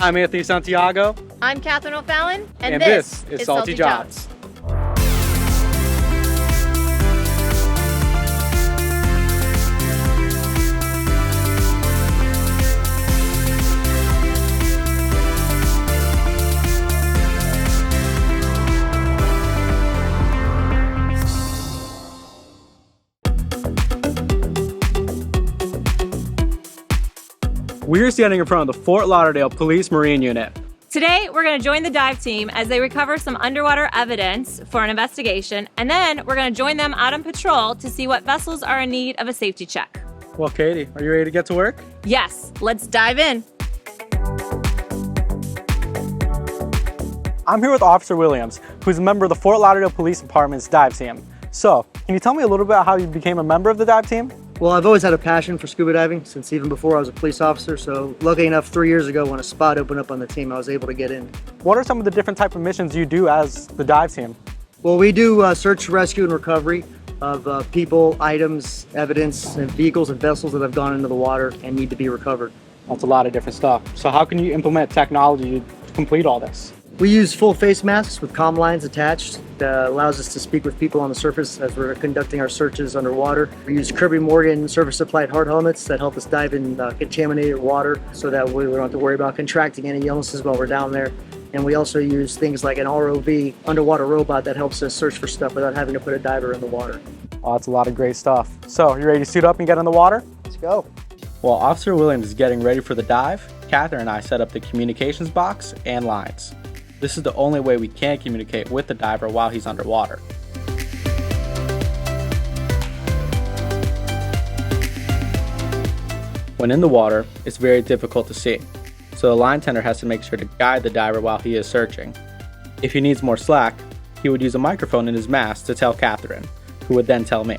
I'm Anthony Santiago. I'm Katherine O'Fallon, and this is Salty Jobs. We're standing in front of the Fort Lauderdale Police Marine Unit. Today, we're going to join the dive team as they recover some underwater evidence for an investigation, and then we're going to join them out on patrol to see what vessels are in need of a safety check. Well, Katie, are you ready to get to work? Yes, let's dive in. I'm here with Officer Williams, who's a member of the Fort Lauderdale Police Department's dive team. So, can you tell me a little bit about how you became a member of the dive team? Well, I've always had a passion for scuba diving since even before I was a police officer, so lucky enough 3 years ago when a spot opened up on the team, I was able to get in. What are some of the different type of missions you do as the dive team? Well, we do search, rescue, and recovery of people, items, evidence, and vehicles and vessels that have gone into the water and need to be recovered. That's a lot of different stuff. So how can you implement technology to complete all this? We use full face masks with comm lines attached that allows us to speak with people on the surface as we're conducting our searches underwater. We use Kirby Morgan surface supplied hard helmets that help us dive in contaminated water so that we don't have to worry about contracting any illnesses while we're down there. And we also use things like an ROV underwater robot that helps us search for stuff without having to put a diver in the water. Oh, that's a lot of great stuff. So, you ready to suit up and get in the water? Let's go. While Officer Williams is getting ready for the dive, Katherine and I set up the communications box and lines. This is the only way we can communicate with the diver while he's underwater. When in the water, it's very difficult to see, so the line tender has to make sure to guide the diver while he is searching. If he needs more slack, he would use a microphone in his mask to tell Katherine, who would then tell me.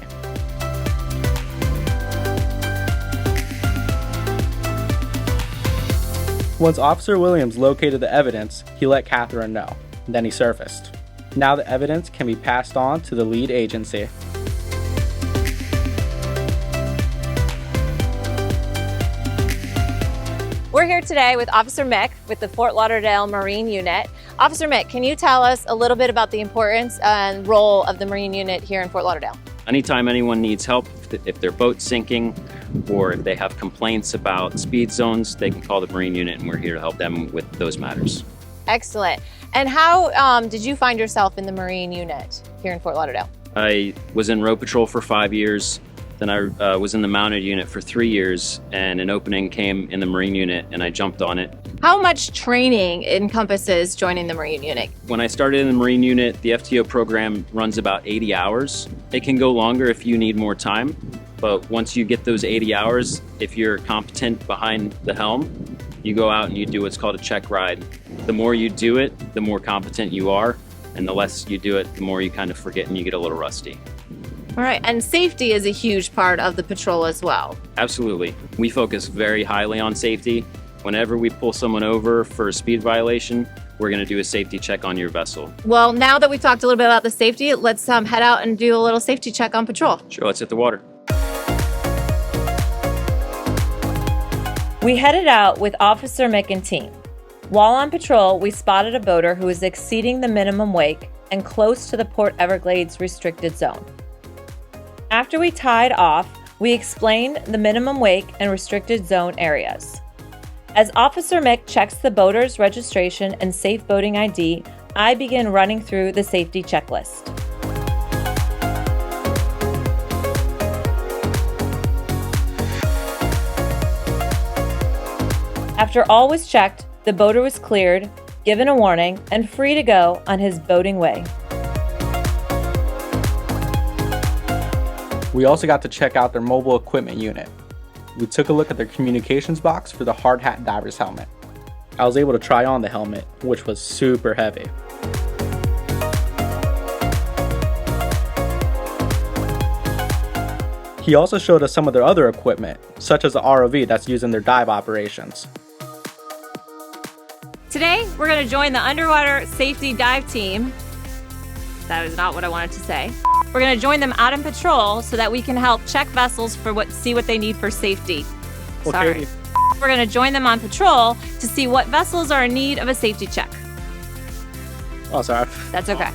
Once Officer Williams located the evidence, he let Katherine know. Then he surfaced. Now the evidence can be passed on to the lead agency. We're here today with Officer Mick with the Fort Lauderdale Marine Unit. Officer Mick, can you tell us a little bit about the importance and role of the Marine Unit here in Fort Lauderdale? Anytime anyone needs help, if their boat's sinking or if they have complaints about speed zones, they can call the Marine Unit and we're here to help them with those matters. Excellent. And how did you find yourself in the Marine Unit here in Fort Lauderdale? I was in row patrol for 5 years, then I was in the mounted unit for 3 years, and an opening came in the Marine Unit and I jumped on it. How much training encompasses joining the Marine Unit? When I started in the Marine Unit, the FTO program runs about 80 hours. It can go longer if you need more time, but once you get those 80 hours, if you're competent behind the helm, you go out and you do what's called a check ride. The more you do it, the more competent you are, and the less you do it, the more you kind of forget and you get a little rusty. All right, and safety is a huge part of the patrol as well. Absolutely. We focus very highly on safety. Whenever we pull someone over for a speed violation, we're going to do a safety check on your vessel. Well, now that we've talked a little bit about the safety, let's head out and do a little safety check on patrol. Sure, let's hit the water. We headed out with Officer Mick and team. While on patrol, we spotted a boater who was exceeding the minimum wake and close to the Port Everglades restricted zone. After we tied off, we explained the minimum wake and restricted zone areas. As Officer Mick checks the boater's registration and safe boating ID, I begin running through the safety checklist. After all was checked, the boater was cleared, given a warning, and free to go on his boating way. We also got to check out their mobile equipment unit. We took a look at their communications box for the hard hat diver's helmet. I was able to try on the helmet, which was super heavy. He also showed us some of their other equipment, such as the ROV that's used in their dive operations. Today, we're going to join the underwater safety dive team. That is not what I wanted to say. We're going to join them out on patrol so that we can help check vessels for see what they need for safety. Well, Sorry. Katie, We're going to join them on patrol to see what vessels are in need of a safety check. Oh, sorry. That's okay.